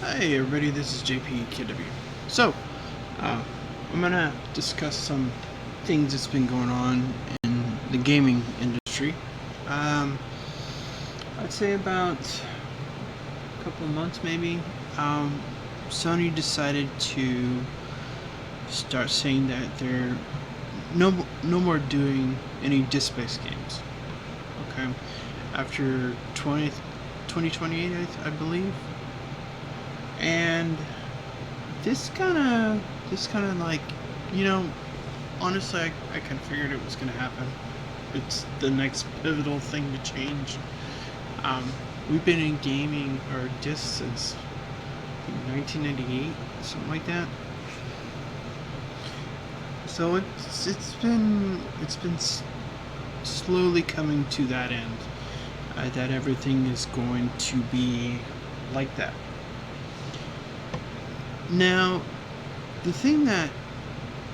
Hey everybody, this is JP So, uh, I'm gonna discuss some things that's been going on in the gaming industry. Um, I'd say about a couple of months maybe. Um, Sony decided to start saying that they're no more doing any disc-based games. Okay, after 2028, I believe. And this kind of like, you know, honestly, I kind of figured it was going to happen. It's the next pivotal thing to change. Um, we've been in gaming or discs since 1998, something like that. So it's been slowly coming to that end. That everything is going to be like that. Now, the thing that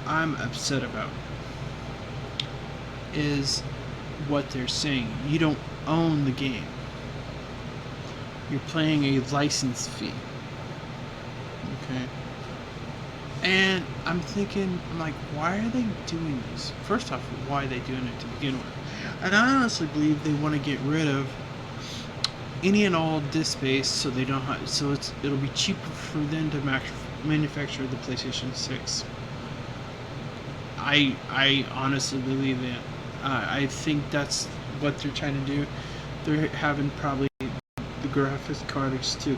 I'm upset about is what they're saying. You don't own the game. You're paying a license fee. Okay? And I'm thinking, I'm like, why are they doing this? First off, why are they doing it to begin with? And I honestly believe they want to get rid of any and all disk space, so they don't have, so it'll be cheaper for them to manufacture the PlayStation 6. I honestly believe that. I think that's what they're trying to do. They're having probably the graphics cards too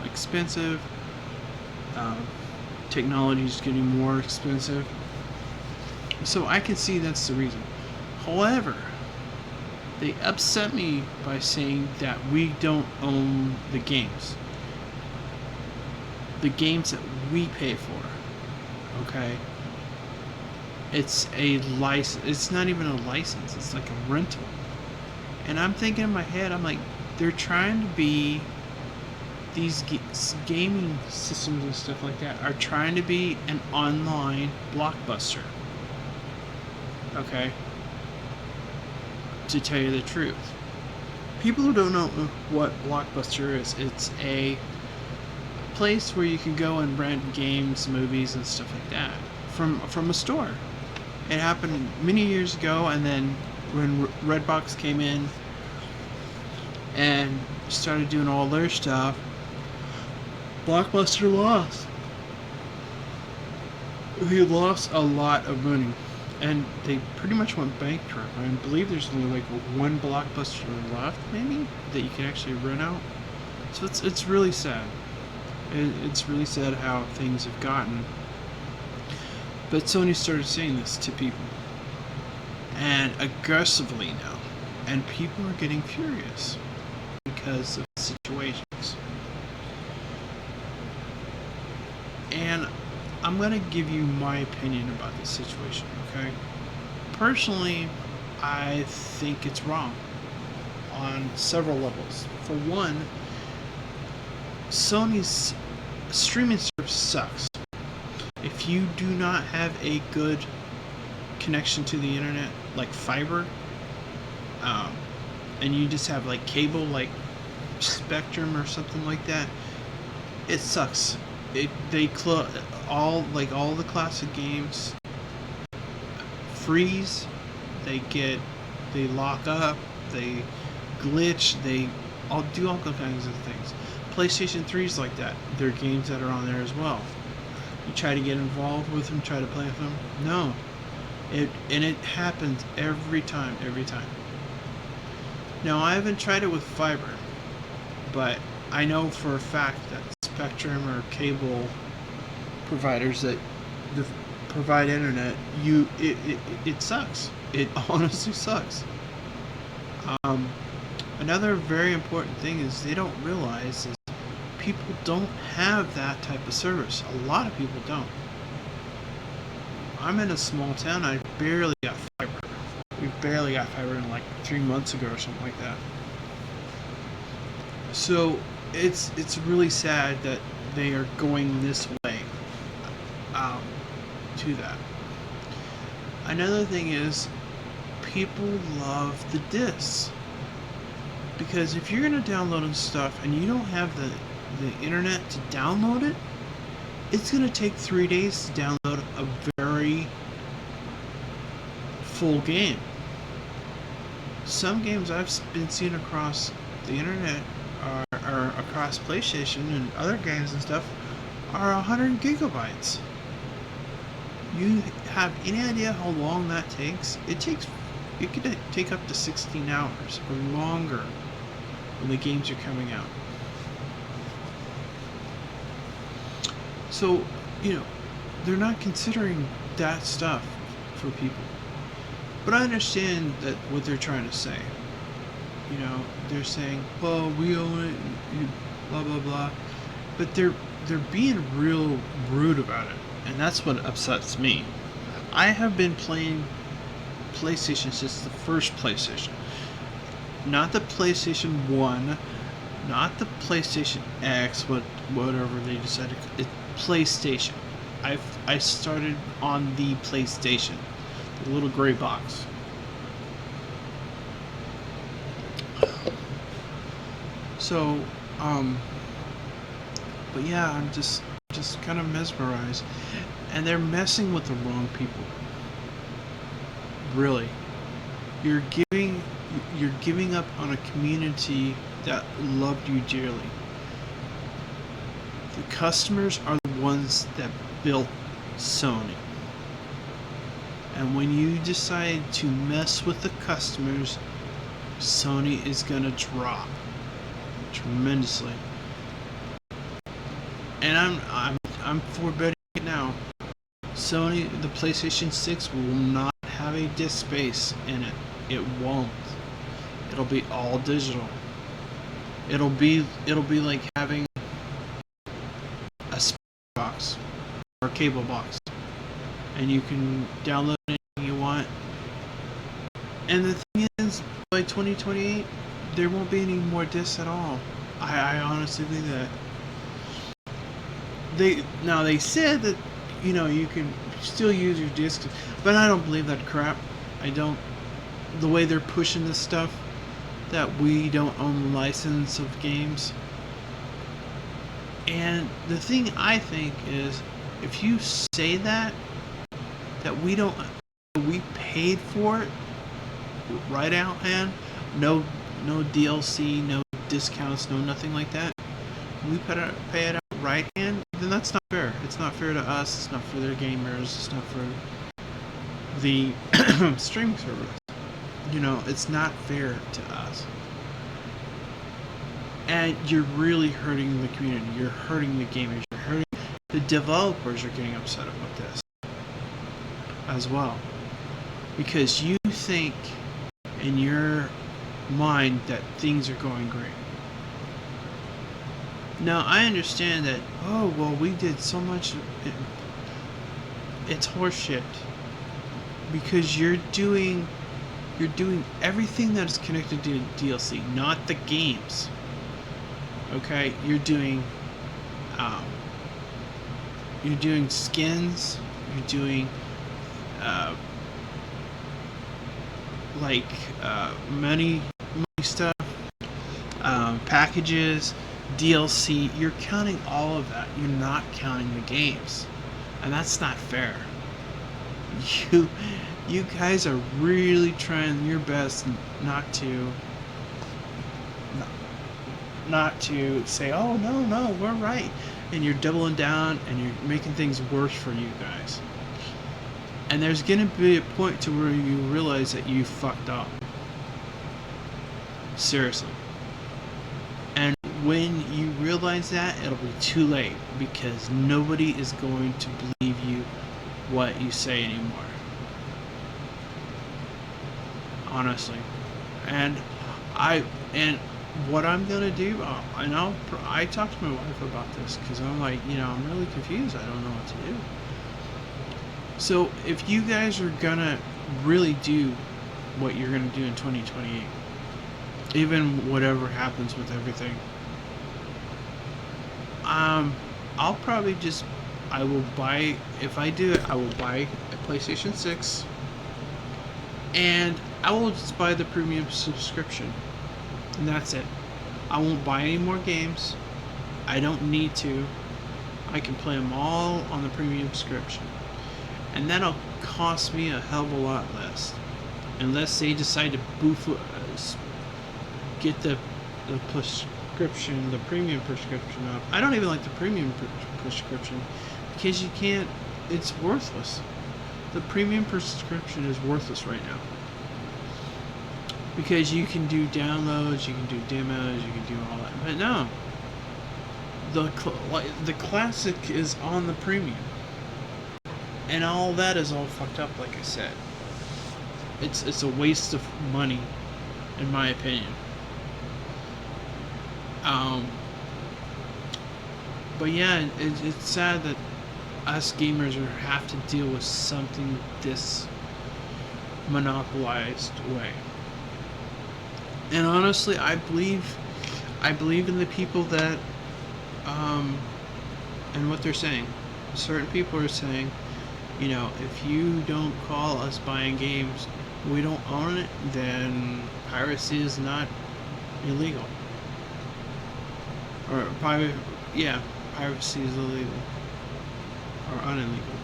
expensive. Um, Technology is getting more expensive, so I can see that's the reason. However, they upset me by saying that we don't own the games. The games that we pay for. Okay? It's a license. It's not even a license. It's like a rental. And I'm thinking in my head, I'm like, they're trying to be, these gaming systems and stuff like that are trying to be an online blockbuster. Okay? To tell you the truth. People who don't know what Blockbuster is, it's a place where you can go and rent games, movies, and stuff like that from a store. It happened many years ago, and then when Redbox came in and started doing all their stuff, Blockbuster lost. They lost a lot of money, and they pretty much went bankrupt. I believe there's only like one Blockbuster left, maybe, that you can actually rent out. So it's really sad. It's really sad how things have gotten. But Sony started saying this to people, and aggressively now, and people are getting furious because of situations. And I'm going to give you my opinion about this situation, okay? Personally, I think it's wrong on several levels. For one, Sony's streaming service sucks. If you do not have a good connection to the internet, like fiber, and you just have like cable, like Spectrum or something like that, it sucks. They all the classic games freeze. They lock up. They glitch. They all do all kinds of things. PlayStation 3's like that. There are games that are on there as well. You try to get involved with them, try to play with them. No, it happens every time. Now I haven't tried it with fiber, but I know for a fact that Spectrum or cable providers that provide internet, it sucks. It honestly sucks. Another very important thing is they don't realize is people don't have that type of service. A lot of people don't. I'm in a small town. I barely got fiber. We barely got fiber in like 3 months ago or something like that. So it's really sad that they are going this way to that. Another thing is people love the discs, because if you're gonna download and stuff and you don't have the internet to download it, it's going to take 3 days to download a very full game. Some games I've been seeing across the internet are across PlayStation and other games and stuff are 100 gigabytes. You have any idea how long that takes? It could take up to 16 hours or longer when the games are coming out. So, they're not considering that stuff for people. But I understand that what they're trying to say. They're saying, well, we own it, blah, blah, blah. But they're being real rude about it. And that's what upsets me. I have been playing PlayStation since the first PlayStation. Not the PlayStation 1, not the PlayStation X, whatever they decided. It's PlayStation. I started on the PlayStation. The little gray box. So, but yeah, I'm just kind of mesmerized, and they're messing with the wrong people. Really, you're giving up on a community that loved you dearly. The customers are the ones that built Sony. And when you decide to mess with the customers, Sony is gonna drop tremendously. And I'm forebetting it now. Sony, the PlayStation 6 will not have a disc space in it. It won't. It'll be all digital. It'll be like having a box or a cable box, and you can download anything you want. And the thing is, by 2028, there won't be any more discs at all. I honestly think that. They said that you can still use your discs, but I don't believe that crap. I don't. The way they're pushing this stuff, that we don't own the license of games. And the thing I think is, if you say that we paid for it right out, and no DLC, no discounts, no nothing like that. We pay it out right hand, then that's not fair. It's not fair to us. It's not for their gamers. It's not for the streaming service. It's not fair to us. And you're really hurting the community. You're hurting the gamers. You're hurting the developers. Are getting upset about this as well, because you think in your mind that things are going great. Now, I understand that, we did so much. It's horseshit. Because you're doing everything that is connected to DLC, not the games. Okay? You're doing skins, you're doing money stuff, packages, DLC. You're counting all of that. You're not counting the games, and that's not fair. You guys are really trying your best not to say, oh no, we're right, and you're doubling down and you're making things worse for you guys. And there's gonna be a point to where you realize that you fucked up. Seriously. And when you realize that, it'll be too late, because nobody is going to believe you what you say anymore. Honestly. And what I'm gonna do, I talked to my wife about this, because I'm like, I'm really confused. I don't know what to do. So if you guys are gonna really do what you're gonna do in 2028, even whatever happens with everything, I'll probably I will buy a PlayStation 6, and I will just buy the premium subscription, and that's it. I won't buy any more games. I don't need to. I can play them all on the premium subscription. And that'll cost me a hell of a lot less. Unless they decide to get the prescription, the premium prescription up. I don't even like the premium prescription because you can't, it's worthless. The premium prescription is worthless right now. Because you can do downloads, you can do demos, you can do all that. But no. The classic is on the premium. And all that is all fucked up, like I said. It's a waste of money, in my opinion. But yeah, it's sad that us gamers have to deal with something this monopolized way. And honestly, I believe in the people that, and what they're saying. Certain people are saying, you know, if you don't call us buying games, we don't own it, then piracy is not illegal. Or piracy is illegal. Or unillegal.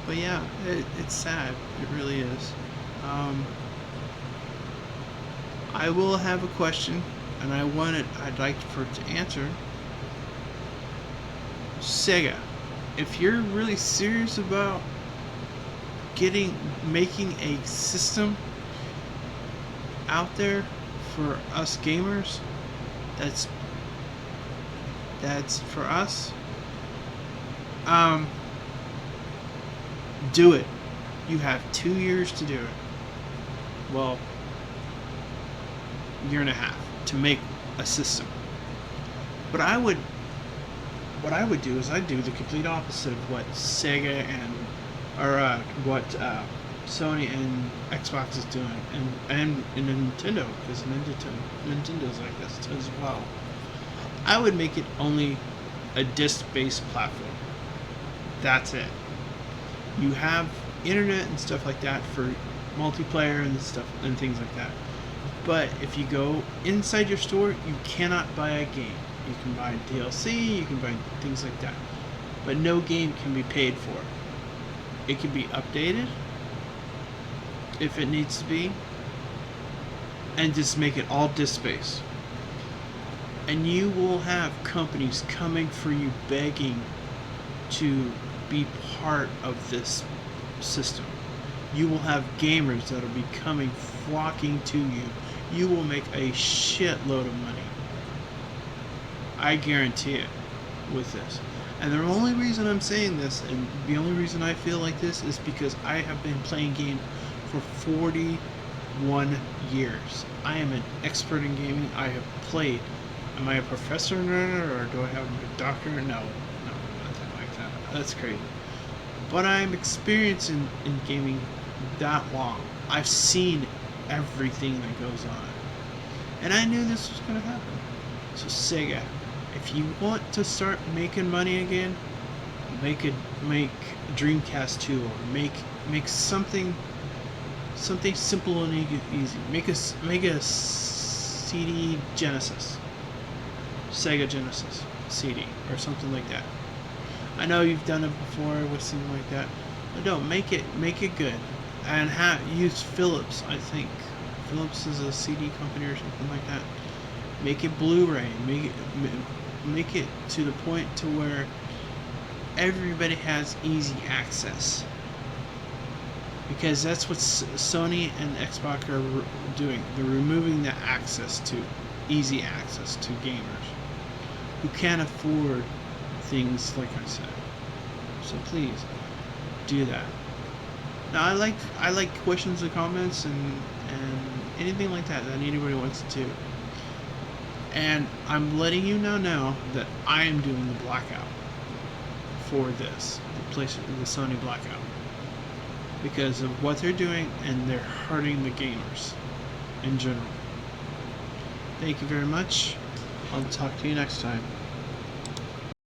But yeah, it's sad. It really is. I will have a question, and I'd like for it to answer. Sega, if you're really serious about making a system out there for us gamers, that's for us, do it. You have 2 years to do it. Well, year and a half to make a system. But what I would do is I'd do the complete opposite of what Sega what Sony and Xbox is doing, and Nintendo, because Nintendo's like this as well. I would make it only a disc-based platform. That's it. You have internet and stuff like that for multiplayer and stuff and things like that. But if you go inside your store, you cannot buy a game. You can buy DLC, you can buy things like that. But no game can be paid for. It can be updated if it needs to be, and just make it all disc-based. And you will have companies coming for you begging to be part of this system. You will have gamers that will be coming, flocking to you. You will make a shitload of money. I guarantee it with this. And the only reason I'm saying this, and the only reason I feel like this, is because I have been playing games for 41 years. I am an expert in gaming. I have played. Am I a professor in it, or do I have a doctorate? No, nothing like that. That's crazy. But I'm experienced in gaming that long. I've seen everything that goes on. And I knew this was going to happen. So Sega, if you want to start making money again, make Dreamcast 2, or make something simple and easy. Make a CD Genesis, Sega Genesis CD, or something like that. I know you've done it before with something like that, but don't make it good. And use Philips. I think Philips is a CD company or something like that. Make it Blu-ray. Make it to the point to where everybody has easy access. Because that's what Sony and Xbox are doing. They're removing the easy access to gamers who can't afford things like I said. So please do that. Now I like questions and comments and anything like that anybody wants to do. And I'm letting you know now that I am doing the Blackout for this, the Sony Blackout, because of what they're doing, and they're hurting the gamers in general. Thank you very much. I'll talk to you next time.